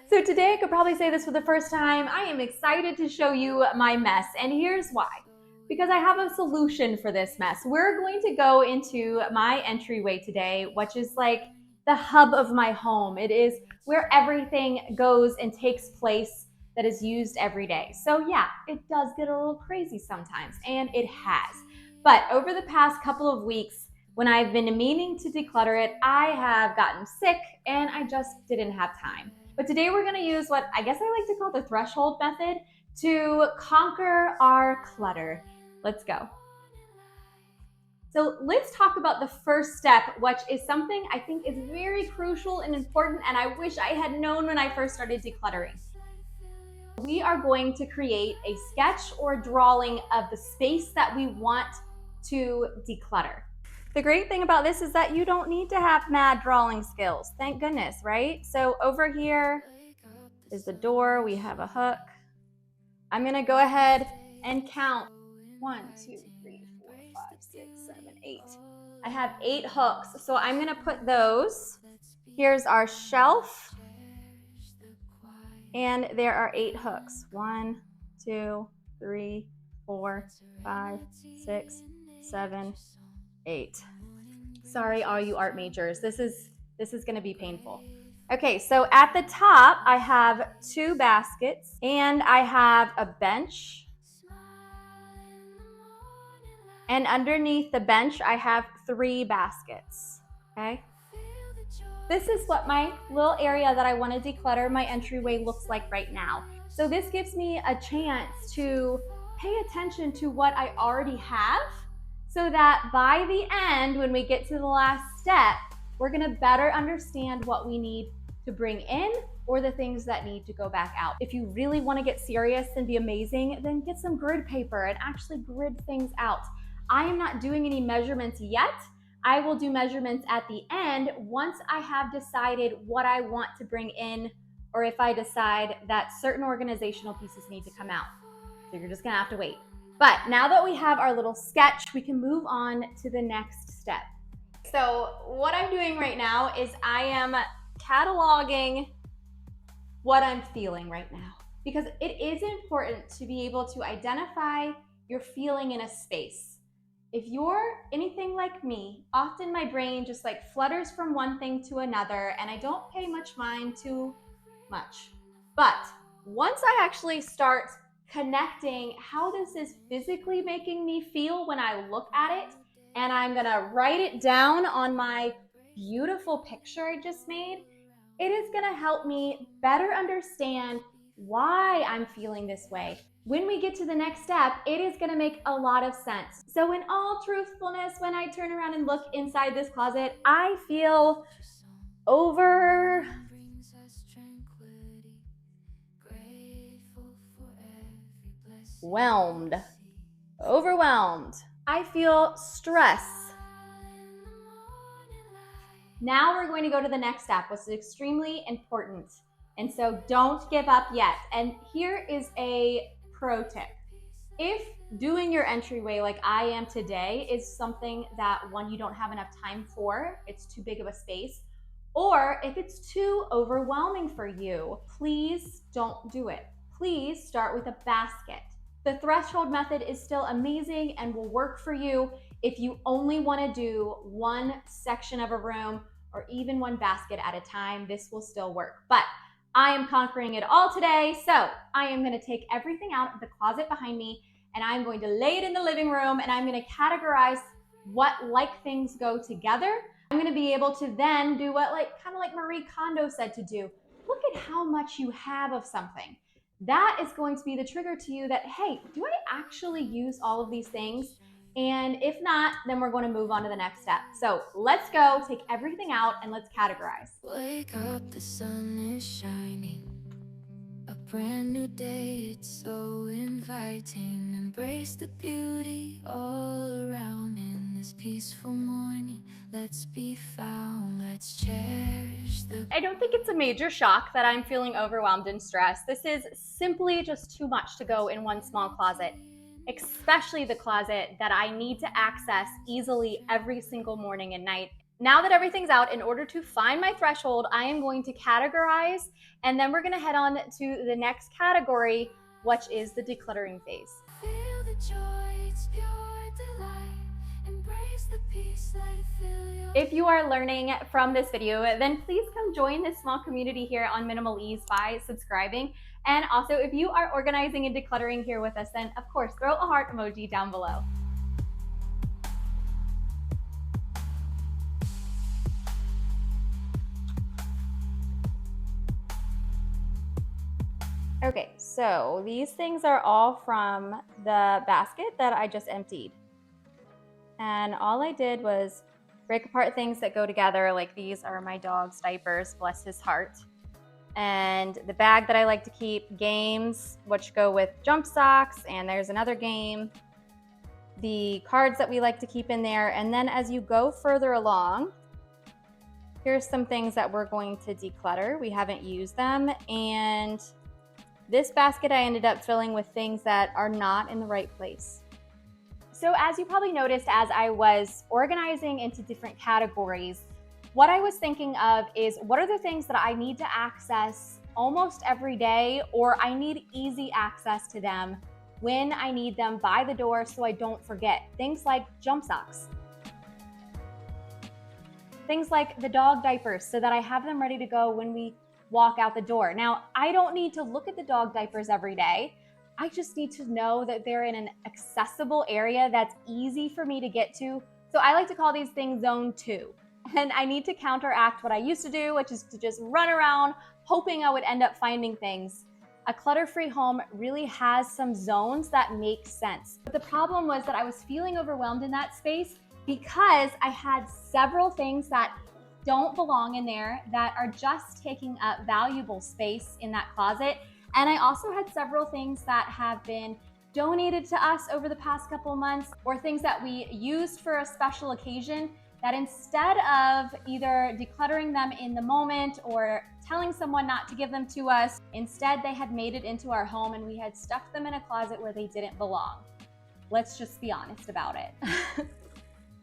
So today I could probably say this for the first time. I am excited to show you my mess, and here's why. Because I have a solution for this mess. We're going to go into my entryway today, which is like the hub of my home. It is where everything goes and takes place that is used every day. So yeah, it does get a little crazy sometimes, and it has. But over the past couple of weeks, when I've been meaning to declutter it, I have gotten sick and I just didn't have time. But today we're gonna use what I guess I like to call the threshold method to conquer our clutter. Let's go. So let's talk about the first step, which is something I think is very crucial and important, and I wish I had known when I first started decluttering. We are going to create a sketch or drawing of the space that we want to declutter. The great thing about this is that you don't need to have mad drawing skills. Thank goodness, right? So over here is the door. We have a hook. I'm gonna go ahead and count 1, 2, 3, 4, 5, 6, 7, 8. I have 8 hooks, so I'm gonna put those. Here's our shelf, and there are 8 hooks. 1, 2, 3, 4, 5, 6, 7, 8. Sorry, all you art majors. This is gonna be painful. Okay, so at the top, I have 2 baskets and I have a bench. And underneath the bench, I have 3 baskets, okay? This is what my little area that I want to declutter my entryway looks like right now. So this gives me a chance to pay attention to what I already have so that by the end, when we get to the last step, we're gonna better understand what we need to bring in or the things that need to go back out. If you really wanna get serious and be amazing, then get some grid paper and actually grid things out. I am not doing any measurements yet. I will do measurements at the end once I have decided what I want to bring in, or if I decide that certain organizational pieces need to come out. So you're just gonna have to wait. But now that we have our little sketch, we can move on to the next step. So what I'm doing right now is I am cataloging what I'm feeling right now, because it is important to be able to identify your feeling in a space. If you're anything like me, often my brain just like flutters from one thing to another and I don't pay much mind to much. But once I actually start connecting how this is physically making me feel when I look at it, and I'm gonna write it down on my beautiful picture I just made, it is gonna help me better understand why I'm feeling this way. When we get to the next step, it is gonna make a lot of sense. So in all truthfulness, when I turn around and look inside this closet, I feel overwhelmed. I feel stress. Now we're going to go to the next step, which is extremely important. And so don't give up yet. And here is a pro tip. If doing your entryway like I am today is something that, one, you don't have enough time for, it's too big of a space, or if it's too overwhelming for you, please don't do it. Please start with a basket. The threshold method is still amazing and will work for you if you only want to do one section of a room or even one basket at a time. This will still work. But I am conquering it all today, so I am going to take everything out of the closet behind me and I'm going to lay it in the living room and I'm going to categorize what like things go together. I'm going to be able to then do what kind of like Marie Kondo said to do. Look at how much you have of something. That is going to be the trigger to you that, hey, do I actually use all of these things? And if not, then we're going to move on to the next step. So let's go take everything out and let's categorize. Wake up, the sun is shining. A brand new day, it's so inviting. Embrace the beauty all around in this peaceful morning. Let's be found, let's cherish the... I don't think it's a major shock that I'm feeling overwhelmed and stressed. This is simply just too much to go in one small closet, especially the closet that I need to access easily every single morning and night. Now that everything's out, in order to find my threshold, I am going to categorize, and then we're going to head on to the next category, which is the decluttering phase. Feel the joy, it's pure delight. Embrace the peace, let it fill your If you are learning from this video, then please come join this small community here on Minimal Ease by subscribing. And also, if you are organizing and decluttering here with us, then of course, throw a heart emoji down below. Okay, so these things are all from the basket that I just emptied. And all I did was break apart things that go together, like these are my dog's diapers, bless his heart. And the bag that I like to keep, games, which go with jump socks, and there's another game. The cards that we like to keep in there. And then as you go further along, here's some things that we're going to declutter. We haven't used them. And this basket I ended up filling with things that are not in the right place. So as you probably noticed, as I was organizing into different categories, what I was thinking of is what are the things that I need to access almost every day, or I need easy access to them when I need them by the door so I don't forget. Things like jump socks. Things like the dog diapers so that I have them ready to go when we walk out the door. Now, I don't need to look at the dog diapers every day. I just need to know that they're in an accessible area that's easy for me to get to. So I like to call these things zone 2. And I need to counteract what I used to do, which is to just run around hoping I would end up finding things. A clutter-free home really has some zones that make sense. But the problem was that I was feeling overwhelmed in that space because I had several things that don't belong in there that are just taking up valuable space in that closet. And I also had several things that have been donated to us over the past couple months, or things that we used for a special occasion that instead of either decluttering them in the moment or telling someone not to give them to us, instead they had made it into our home and we had stuffed them in a closet where they didn't belong. Let's just be honest about it.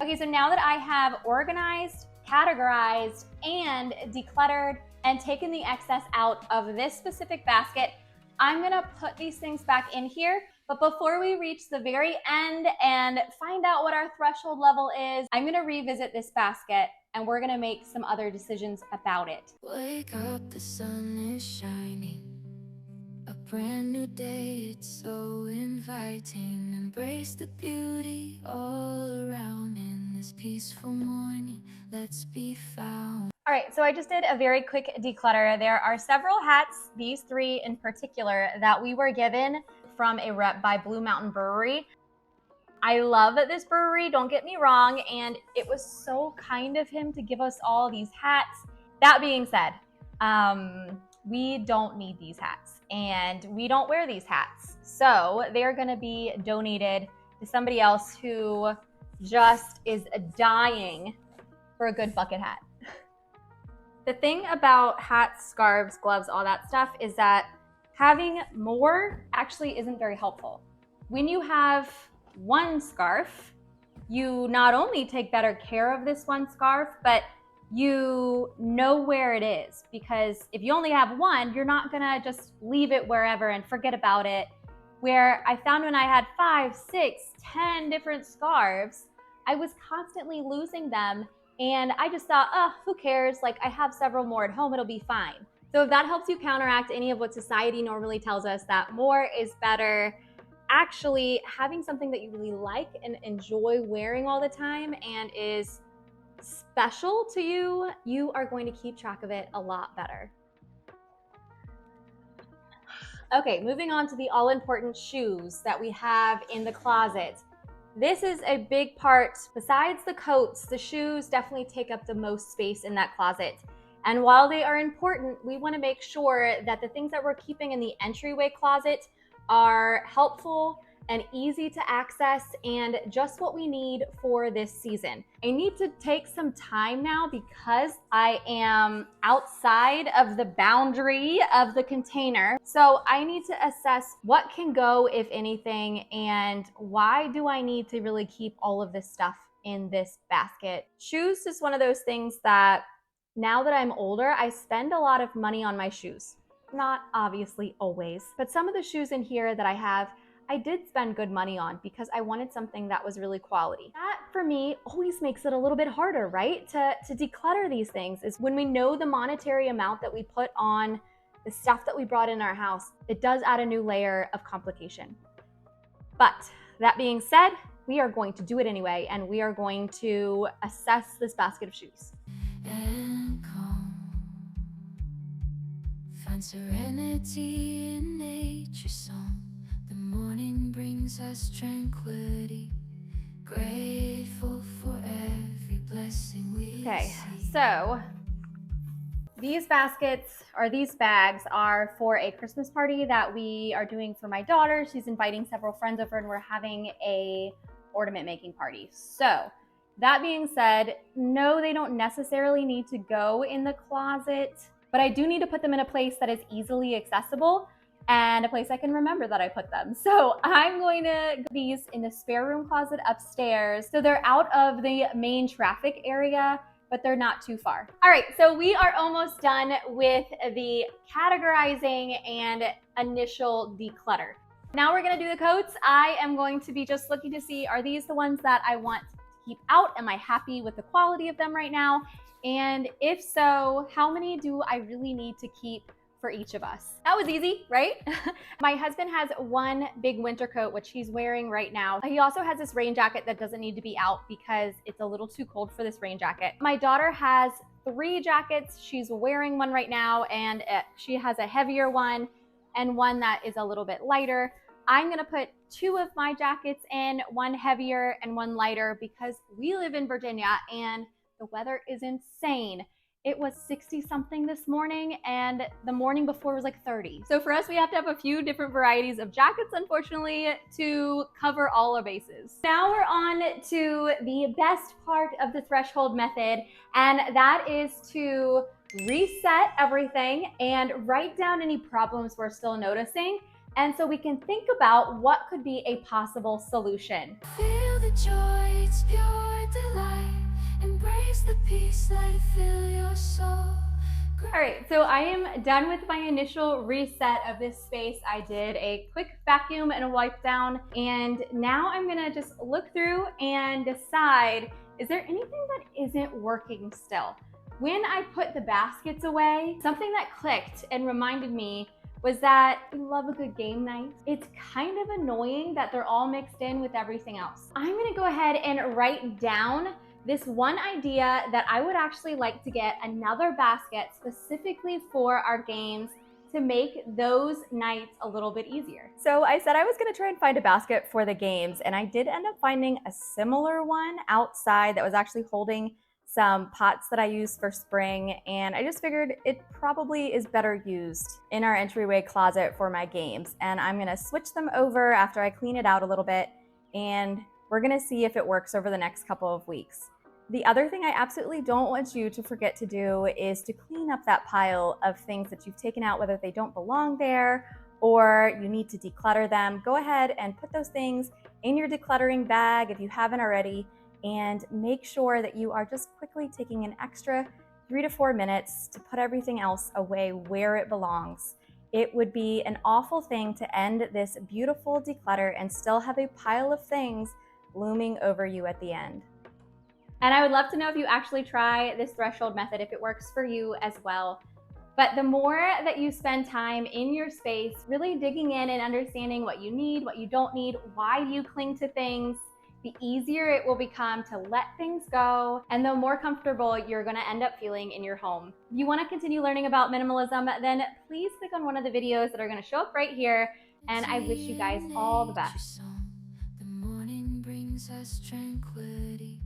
Okay, so now that I have organized, categorized, and decluttered and taken the excess out of this specific basket, I'm gonna put these things back in here. But before we reach the very end and find out what our threshold level is, I'm gonna revisit this basket and we're gonna make some other decisions about it. wake up, the sun is shining. A brand new day, it's so inviting. Embrace the beauty all around in this peaceful morning. Let's be found. All right, so I just did a very quick declutter. There are several hats, these 3 in particular, that we were given from a rep by Blue Mountain Brewery. I love this brewery, don't get me wrong, and it was so kind of him to give us all these hats. That being said, we don't need these hats and we don't wear these hats. So they're gonna be donated to somebody else who just is dying for a good bucket hat. The thing about hats, scarves, gloves, all that stuff is that having more actually isn't very helpful. When you have one scarf, you not only take better care of this one scarf, but you know where it is. Because if you only have one, you're not gonna just leave it wherever and forget about it. Where I found when I had 5, 6, 10 different scarves, I was constantly losing them. And I just thought, oh, who cares? Like, I have several more at home, it'll be fine. So if that helps you counteract any of what society normally tells us that more is better, actually having something that you really like and enjoy wearing all the time and is special to you, you are going to keep track of it a lot better. Okay, moving on to the all-important shoes that we have in the closet. This is a big part. Besides the coats, the shoes definitely take up the most space in that closet. And while they are important, we want to make sure that the things that we're keeping in the entryway closet are helpful and easy to access and just what we need for this season. I need to take some time now because I am outside of the boundary of the container. So I need to assess what can go, if anything, and why do I need to really keep all of this stuff in this basket. Shoes is one of those things that now that I'm older, I spend a lot of money on my shoes. Not obviously always, but some of the shoes in here that I have, I did spend good money on because I wanted something that was really quality. That for me always makes it a little bit harder, right? To declutter these things is when we know the monetary amount that we put on the stuff that we brought in our house, it does add a new layer of complication. But that being said, we are going to do it anyway, and we are going to assess this basket of shoes. And calm, find serenity in nature's song. The morning brings us tranquility, grateful for every blessing we Okay, see. so these baskets or these bags are for a Christmas party that we are doing for my daughter. She's inviting several friends over and we're having a ornament making party. So that being said, no, they don't necessarily need to go in the closet, but I do need to put them in a place that is easily accessible and a place I can remember that I put them. So I'm going to put these in the spare room closet upstairs. So they're out of the main traffic area, but they're not too far. All right, so we are almost done with the categorizing and initial declutter. Now we're gonna do the coats. I am going to be just looking to see, are these the ones that I want to keep out? Am I happy with the quality of them right now? And if so, how many do I really need to keep for each of us? That was easy, right? My husband has one big winter coat, which he's wearing right now. He also has this rain jacket that doesn't need to be out because it's a little too cold for this rain jacket. My daughter has 3 jackets. She's wearing one right now, and she has a heavier one and one that is a little bit lighter. I'm gonna put 2 of my jackets in, one heavier and one lighter, because we live in Virginia and the weather is insane. It was 60 something this morning, and the morning before was like 30. So for us, we have to have a few different varieties of jackets, unfortunately, to cover all our bases. Now we're on to the best part of the threshold method, and that is to reset everything and write down any problems we're still noticing. And so we can think about what could be a possible solution. Feel the joy, it's pure delight. Embrace the peace, let it fill your soul. All right, so I am done with my initial reset of this space. I did a quick vacuum and a wipe down, and now I'm gonna just look through and decide, is there anything that isn't working still? When I put the baskets away, something that clicked and reminded me was that we love a good game night. It's kind of annoying that they're all mixed in with everything else. I'm gonna go ahead and write down this one idea that I would actually like to get another basket specifically for our games to make those nights a little bit easier. So I said I was gonna try and find a basket for the games, and I did end up finding a similar one outside that was actually holding some pots that I use for spring, and I just figured it probably is better used in our entryway closet for my games. And I'm gonna switch them over after I clean it out a little bit, and we're gonna see if it works over the next couple of weeks. The other thing I absolutely don't want you to forget to do is to clean up that pile of things that you've taken out, whether they don't belong there or you need to declutter them. Go ahead and put those things in your decluttering bag if you haven't already, and make sure that you are just quickly taking an extra 3 to 4 minutes to put everything else away where it belongs. It would be an awful thing to end this beautiful declutter and still have a pile of things looming over you at the end. And I would love to know if you actually try this threshold method, if it works for you as well. But the more that you spend time in your space, really digging in and understanding what you need, what you don't need, why you cling to things, the easier it will become to let things go, and the more comfortable you're gonna end up feeling in your home. If you wanna continue learning about minimalism, then please click on one of the videos that are gonna show up right here, and I wish you guys all the best. The morning brings us tranquility.